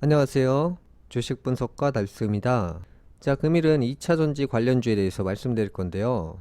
안녕하세요. 주식 분석가 달수입니다. 자, 금일은 2차전지 관련주에 대해서 말씀드릴 건데요.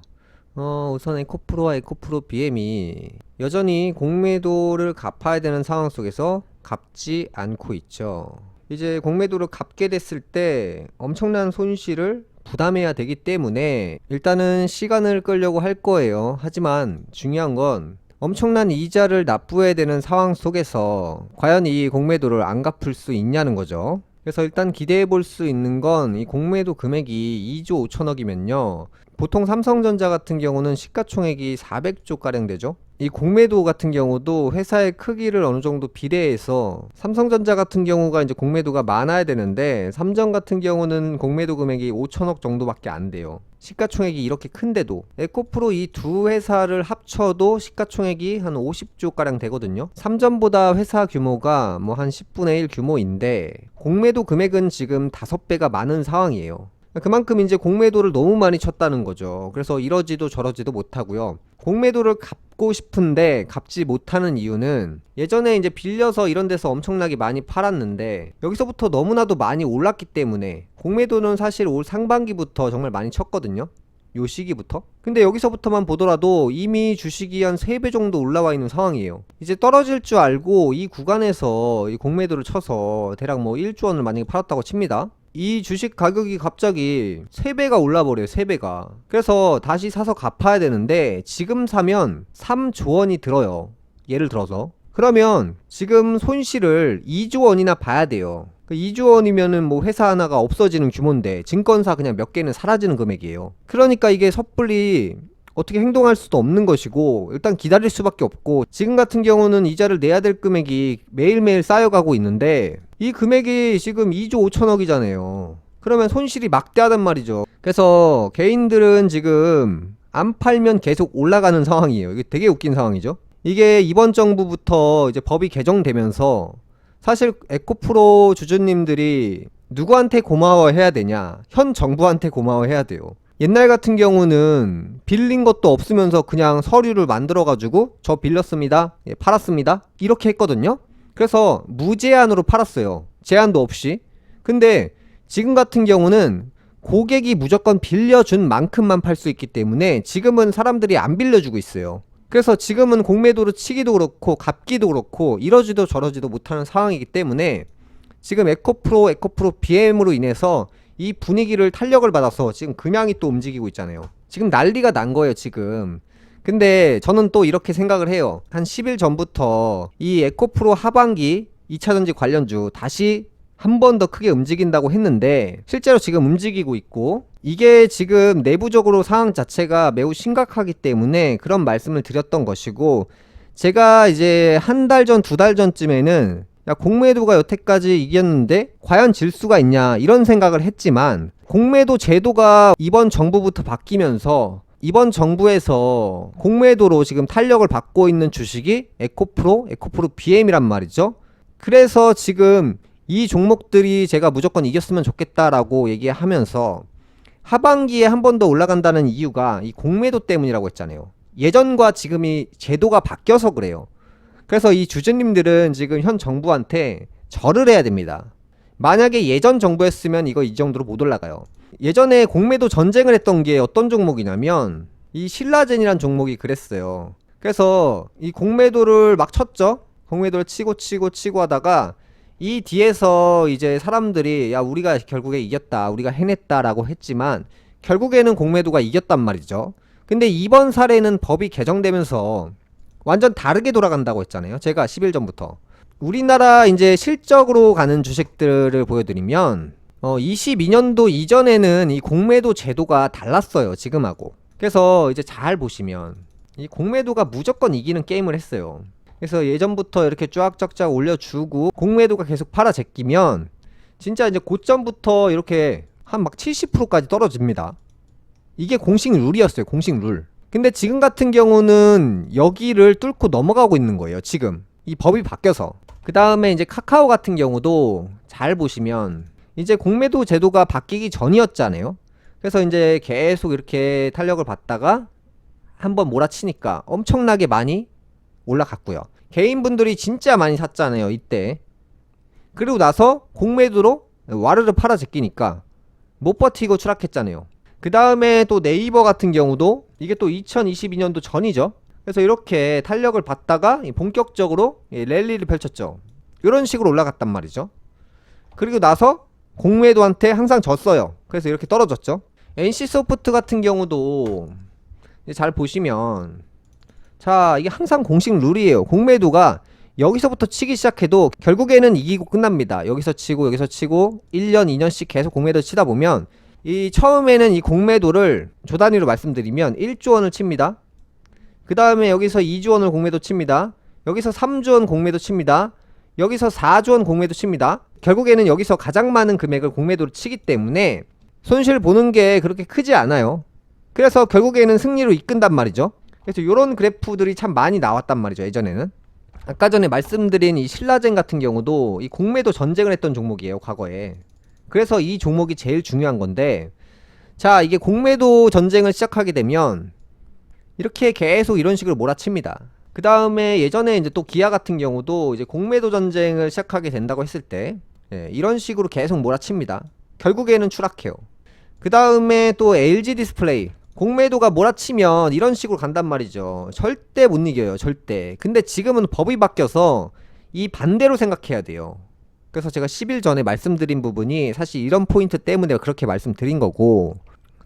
우선 에코프로와 에코프로 BM이 여전히 공매도를 갚아야 되는 상황 속에서 갚지 않고 있죠. 이제 공매도를 갚게 됐을 때 엄청난 손실을 부담해야 되기 때문에 일단은 시간을 끌려고 할 거예요. 하지만 중요한 건 엄청난 이자를 납부해야 되는 상황 속에서 과연 이 공매도를 안 갚을 수 있냐는 거죠. 그래서 일단 기대해 볼 수 있는 건 이 공매도 금액이 2조 5천억이면요. 보통 삼성전자 같은 경우는 시가총액이 400조 가량 되죠. 이 공매도 같은 경우도 회사의 크기를 어느 정도 비례해서 삼성전자 같은 경우가 이제 공매도가 많아야 되는데 삼전 같은 경우는 공매도 금액이 5천억 정도밖에 안 돼요. 시가총액이 이렇게 큰데도 에코프로 이 두 회사를 합쳐도 시가총액이 한 50조 가량 되거든요. 삼전보다 회사 규모가 뭐 한 10분의 1 규모인데 공매도 금액은 지금 5배가 많은 상황이에요. 그만큼 이제 공매도를 너무 많이 쳤다는 거죠. 그래서 이러지도 저러지도 못하고요. 공매도를 갚고 싶은데 갚지 못하는 이유는 예전에 이제 빌려서 이런 데서 엄청나게 많이 팔았는데 여기서부터 너무나도 많이 올랐기 때문에 공매도는 사실 올 상반기부터 정말 많이 쳤거든요. 요 시기부터. 근데 여기서부터만 보더라도 이미 주식이 한 3배 정도 올라와 있는 상황이에요. 이제 떨어질 줄 알고 이 구간에서 이 공매도를 쳐서 대략 뭐 1조 원을 만약에 팔았다고 칩니다. 이 주식 가격이 갑자기 3배가 올라버려요. 3배가. 그래서 다시 사서 갚아야 되는데 지금 사면 3조 원이 들어요. 예를 들어서. 그러면 지금 손실을 2조 원이나 봐야 돼요. 2조 원이면은 뭐 회사 하나가 없어지는 규모인데 증권사 그냥 몇 개는 사라지는 금액이에요. 그러니까 이게 섣불리 어떻게 행동할 수도 없는 것이고 일단 기다릴 수밖에 없고 지금 같은 경우는 이자를 내야 될 금액이 매일매일 쌓여가고 있는데 이 금액이 지금 2조 5천억이잖아요. 그러면 손실이 막대하단 말이죠. 그래서 개인들은 지금 안 팔면 계속 올라가는 상황이에요. 이게 되게 웃긴 상황이죠. 이게 이번 정부부터 이제 법이 개정되면서 사실 에코프로 주주님들이 누구한테 고마워해야 되냐? 현 정부한테 고마워해야 돼요. 옛날 같은 경우는 빌린 것도 없으면서 그냥 서류를 만들어가지고 저 빌렸습니다. 예, 팔았습니다. 이렇게 했거든요. 그래서 무제한으로 팔았어요. 제한도 없이. 근데 지금 같은 경우는 고객이 무조건 빌려준 만큼만 팔 수 있기 때문에 지금은 사람들이 안 빌려주고 있어요. 그래서 지금은 공매도로 치기도 그렇고 갚기도 그렇고 이러지도 저러지도 못하는 상황이기 때문에 지금 에코프로 BM으로 인해서 이 분위기를 탄력을 받아서 지금 금양이 또 움직이고 있잖아요. 지금 난리가 난 거예요, 지금. 근데 저는 또 이렇게 생각을 해요. 한 10일 전부터 이 에코프로 하반기 2차전지 관련주 다시 한 번 더 크게 움직인다고 했는데 실제로 지금 움직이고 있고 이게 지금 내부적으로 상황 자체가 매우 심각하기 때문에 그런 말씀을 드렸던 것이고 제가 이제 한 달 전, 2달 전쯤에는 야, 공매도가 여태까지 이겼는데 과연 질 수가 있냐 이런 생각을 했지만 공매도 제도가 이번 정부부터 바뀌면서 이번 정부에서 공매도로 지금 탄력을 받고 있는 주식이 에코프로 BM이란 말이죠. 그래서 지금 이 종목들이 제가 무조건 이겼으면 좋겠다라고 얘기하면서 하반기에 한 번 더 올라간다는 이유가 이 공매도 때문이라고 했잖아요. 예전과 지금이 제도가 바뀌어서 그래요. 그래서 이 주주님들은 지금 현 정부한테 절을 해야 됩니다. 만약에 예전 정부였으면 이거 이 정도로 못 올라가요. 예전에 공매도 전쟁을 했던 게 어떤 종목이냐면 이 신라젠이란 종목이 그랬어요. 그래서 이 공매도를 막 쳤죠. 공매도를 치고 하다가 이 뒤에서 이제 사람들이 야 우리가 결국에 이겼다 우리가 해냈다라고 했지만 결국에는 공매도가 이겼단 말이죠. 근데 이번 사례는 법이 개정되면서 완전 다르게 돌아간다고 했잖아요. 제가 10일 전부터 우리나라 이제 실적으로 가는 주식들을 보여드리면 22년도 이전에는 이 공매도 제도가 달랐어요. 지금하고. 그래서 이제 잘 보시면 이 공매도가 무조건 이기는 게임을 했어요. 그래서 예전부터 이렇게 쫙쫙쫙 올려주고 공매도가 계속 팔아 제끼면 진짜 이제 고점부터 이렇게 한 막 70%까지 떨어집니다. 이게 공식 룰이었어요. 공식 룰. 근데 지금 같은 경우는 여기를 뚫고 넘어가고 있는 거예요. 지금 이 법이 바뀌어서. 그 다음에 이제 카카오 같은 경우도 잘 보시면 이제 공매도 제도가 바뀌기 전이었잖아요. 그래서 이제 계속 이렇게 탄력을 받다가 한번 몰아치니까 엄청나게 많이 올라갔고요. 개인분들이 진짜 많이 샀잖아요. 이때 그리고 나서 공매도로 와르르 팔아 제끼니까 못 버티고 추락했잖아요. 그 다음에 또 네이버 같은 경우도 이게 또 2022년도 전이죠. 그래서 이렇게 탄력을 받다가 본격적으로 랠리를 펼쳤죠. 이런 식으로 올라갔단 말이죠. 그리고 나서 공매도한테 항상 졌어요. 그래서 이렇게 떨어졌죠. NC소프트 같은 경우도 잘 보시면, 자, 이게 항상 공식 룰이에요. 공매도가 여기서부터 치기 시작해도 결국에는 이기고 끝납니다. 여기서 치고 여기서 치고 1년 2년씩 계속 공매도 치다 보면 이 처음에는 이 공매도를 조 단위로 말씀드리면 1조 원을 칩니다. 그 다음에 여기서 2조 원을 공매도 칩니다. 여기서 3조 원 공매도 칩니다. 여기서 4조 원 공매도 칩니다. 결국에는 여기서 가장 많은 금액을 공매도로 치기 때문에 손실 보는 게 그렇게 크지 않아요. 그래서 결국에는 승리로 이끈단 말이죠. 그래서 이런 그래프들이 참 많이 나왔단 말이죠. 예전에는. 아까 전에 말씀드린 이 신라젠 같은 경우도 이 공매도 전쟁을 했던 종목이에요. 과거에. 그래서 이 종목이 제일 중요한 건데, 자, 이게 공매도 전쟁을 시작하게 되면 이렇게 계속 이런 식으로 몰아칩니다. 그 다음에 예전에 이제 또 기아 같은 경우도 이제 공매도 전쟁을 시작하게 된다고 했을 때 이런 식으로 계속 몰아칩니다. 결국에는 추락해요. 그 다음에 또 LG 디스플레이 공매도가 몰아치면 이런 식으로 간단 말이죠. 절대 못 이겨요. 절대. 근데 지금은 법이 바뀌어서 이 반대로 생각해야 돼요. 그래서 제가 10일 전에 말씀드린 부분이 사실 이런 포인트 때문에 그렇게 말씀드린 거고,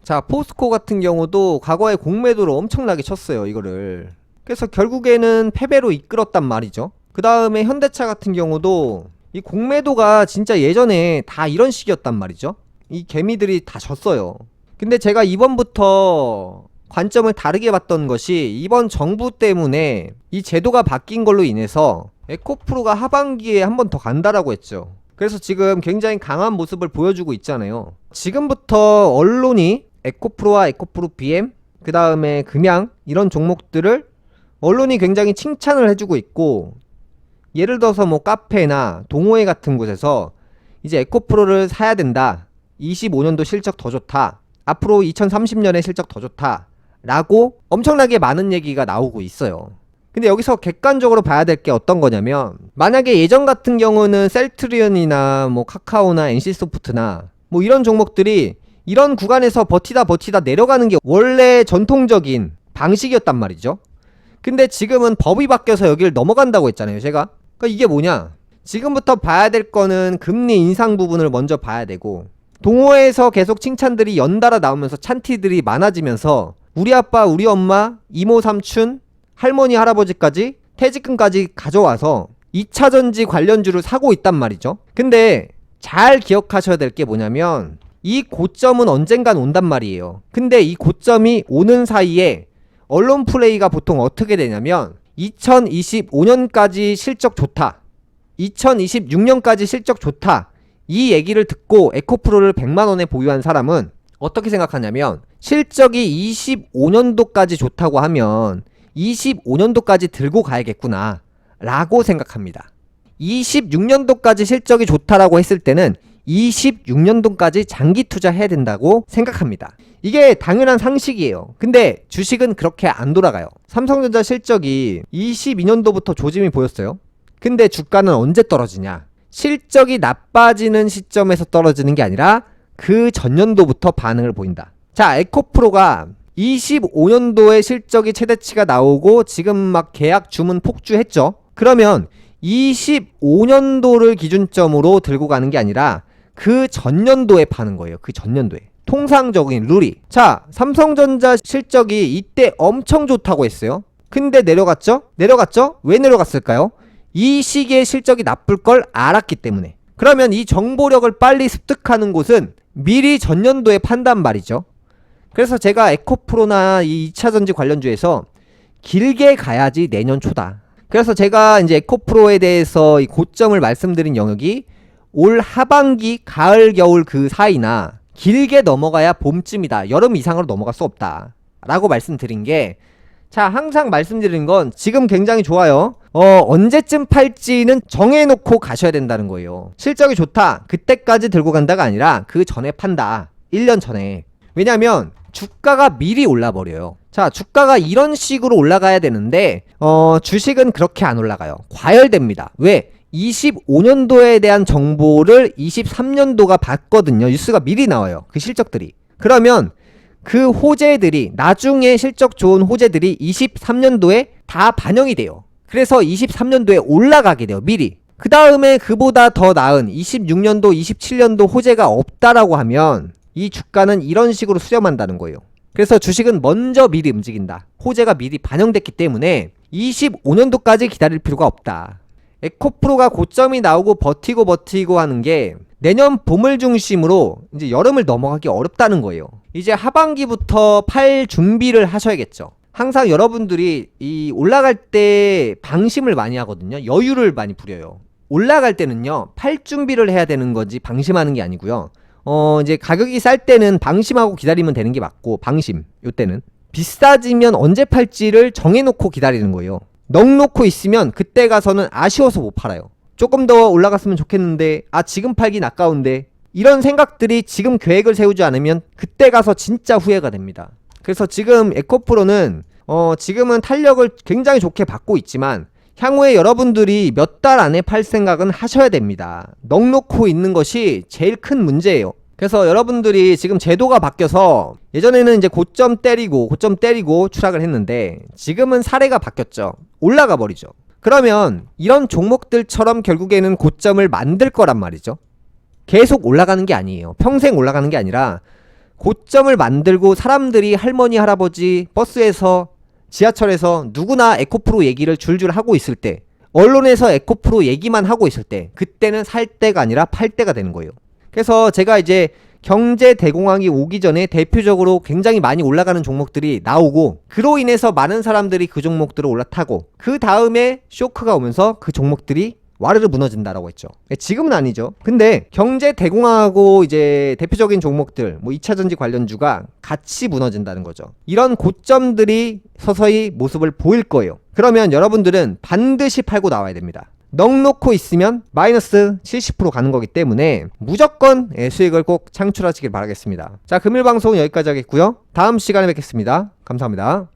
자, 포스코 같은 경우도 과거에 공매도로 엄청나게 쳤어요. 이거를. 그래서 결국에는 패배로 이끌었단 말이죠. 그 다음에 현대차 같은 경우도 이 공매도가 진짜 예전에 다 이런 식이었단 말이죠. 이 개미들이 다 졌어요. 근데 제가 이번부터 관점을 다르게 봤던 것이 이번 정부 때문에 이 제도가 바뀐 걸로 인해서 에코프로가 하반기에 한 번 더 간다라고 했죠. 그래서 지금 굉장히 강한 모습을 보여주고 있잖아요. 지금부터 언론이 에코프로와 에코프로 BM, 그 다음에 금양 이런 종목들을 언론이 굉장히 칭찬을 해주고 있고, 예를 들어서 뭐 카페나 동호회 같은 곳에서 이제 에코프로를 사야 된다, 25년도 실적 더 좋다, 앞으로 2030년에 실적 더 좋다 라고 엄청나게 많은 얘기가 나오고 있어요. 근데 여기서 객관적으로 봐야 될 게 어떤 거냐면, 만약에 예전 같은 경우는 셀트리온이나 뭐 카카오나 NC소프트나 뭐 이런 종목들이 이런 구간에서 버티다 내려가는 게 원래 전통적인 방식이었단 말이죠. 근데 지금은 법이 바뀌어서 여기를 넘어간다고 했잖아요, 제가. 그러니까 이게 뭐냐, 지금부터 봐야 될 거는 금리 인상 부분을 먼저 봐야 되고, 동호회에서 계속 칭찬들이 연달아 나오면서 찬티들이 많아지면서 우리 아빠, 우리 엄마, 이모, 삼촌, 할머니, 할아버지까지 퇴직금까지 가져와서 2차전지 관련주를 사고 있단 말이죠. 근데 잘 기억하셔야 될 게 뭐냐면, 이 고점은 언젠간 온단 말이에요. 근데 이 고점이 오는 사이에 언론 플레이가 보통 어떻게 되냐면, 2025년까지 실적 좋다, 2026년까지 실적 좋다, 이 얘기를 듣고 에코프로를 100만원에 보유한 사람은 어떻게 생각하냐면, 실적이 25년도까지 좋다고 하면 25년도까지 들고 가야겠구나 라고 생각합니다. 26년도까지 실적이 좋다라고 했을 때는 26년도까지 장기 투자해야 된다고 생각합니다. 이게 당연한 상식이에요. 근데 주식은 그렇게 안 돌아가요. 삼성전자 실적이 22년도부터 조짐이 보였어요. 근데 주가는 언제 떨어지냐? 실적이 나빠지는 시점에서 떨어지는 게 아니라 그 전년도부터 반응을 보인다. 자, 에코프로가 25년도에 실적이 최대치가 나오고 지금 막 계약 주문 폭주했죠. 그러면 25년도를 기준점으로 들고 가는 게 아니라 그 전년도에 파는 거예요. 그 전년도에. 통상적인 룰이. 자, 삼성전자 실적이 이때 엄청 좋다고 했어요. 근데 내려갔죠? 왜 내려갔을까요? 이 시기에 실적이 나쁠 걸 알았기 때문에. 그러면 이 정보력을 빨리 습득하는 곳은 미리 전년도에 판단 말이죠. 그래서 제가 에코프로나 이 2차전지 관련주에서 길게 가야지 내년 초다. 그래서 제가 이제 에코프로에 대해서 이 고점을 말씀드린 영역이 올 하반기, 가을, 겨울 그 사이나 길게 넘어가야 봄쯤이다. 여름 이상으로 넘어갈 수 없다 라고 말씀드린 게, 자, 항상 말씀드린 건 지금 굉장히 좋아요. 언제쯤 팔지는 정해놓고 가셔야 된다는 거예요. 실적이 좋다, 그때까지 들고 간다가 아니라 그 전에 판다. 1년 전에. 왜냐면 주가가 미리 올라버려요. 자, 주가가 이런 식으로 올라가야 되는데 주식은 그렇게 안 올라가요. 과열됩니다. 왜? 25년도에 대한 정보를 23년도가 봤거든요. 뉴스가 미리 나와요. 그 실적들이. 그러면 그 호재들이, 나중에 실적 좋은 호재들이 23년도에 다 반영이 돼요. 그래서 23년도에 올라가게 돼요. 미리. 그 다음에 그보다 더 나은 26년도, 27년도 호재가 없다라고 하면 이 주가는 이런 식으로 수렴한다는 거예요. 그래서 주식은 먼저 미리 움직인다. 호재가 미리 반영됐기 때문에 25년도까지 기다릴 필요가 없다. 에코프로가 고점이 나오고 버티고 하는 게 내년 봄을 중심으로 이제 여름을 넘어가기 어렵다는 거예요. 이제 하반기부터 팔 준비를 하셔야겠죠. 항상 여러분들이 이 올라갈 때 방심을 많이 하거든요. 여유를 많이 부려요. 올라갈 때는요, 팔 준비를 해야 되는 거지 방심하는 게 아니고요. 이제 가격이 쌀 때는 방심하고 기다리면 되는 게 맞고, 방심, 요때는. 비싸지면 언제 팔지를 정해놓고 기다리는 거예요. 넉놓고 있으면 그때 가서는 아쉬워서 못 팔아요. 조금 더 올라갔으면 좋겠는데, 지금 팔긴 아까운데, 이런 생각들이 지금 계획을 세우지 않으면 그때 가서 진짜 후회가 됩니다. 그래서 지금 에코프로는 지금은 탄력을 굉장히 좋게 받고 있지만 향후에 여러분들이 몇 달 안에 팔 생각은 하셔야 됩니다. 넉놓고 있는 것이 제일 큰 문제예요. 그래서 여러분들이 지금 제도가 바뀌어서 예전에는 이제 고점 때리고 추락을 했는데 지금은 사례가 바뀌었죠. 올라가 버리죠. 그러면 이런 종목들처럼 결국에는 고점을 만들 거란 말이죠. 계속 올라가는 게 아니에요. 평생 올라가는 게 아니라 고점을 만들고 사람들이 할머니, 할아버지, 버스에서, 지하철에서 누구나 에코프로 얘기를 줄줄 하고 있을 때, 언론에서 에코프로 얘기만 하고 있을 때, 그때는 살 때가 아니라 팔 때가 되는 거예요. 그래서 제가 이제 경제 대공황이 오기 전에 대표적으로 굉장히 많이 올라가는 종목들이 나오고, 그로 인해서 많은 사람들이 그 종목들을 올라타고, 그 다음에 쇼크가 오면서 그 종목들이 와르르 무너진다라고 했죠. 지금은 아니죠. 근데 경제 대공황하고 이제 대표적인 종목들, 뭐 2차전지 관련주가 같이 무너진다는 거죠. 이런 고점들이 서서히 모습을 보일 거예요. 그러면 여러분들은 반드시 팔고 나와야 됩니다. 넉놓고 있으면 마이너스 70% 가는 거기 때문에 무조건 수익을 꼭 창출하시길 바라겠습니다. 자, 금일 방송은 여기까지 하겠고요. 다음 시간에 뵙겠습니다. 감사합니다.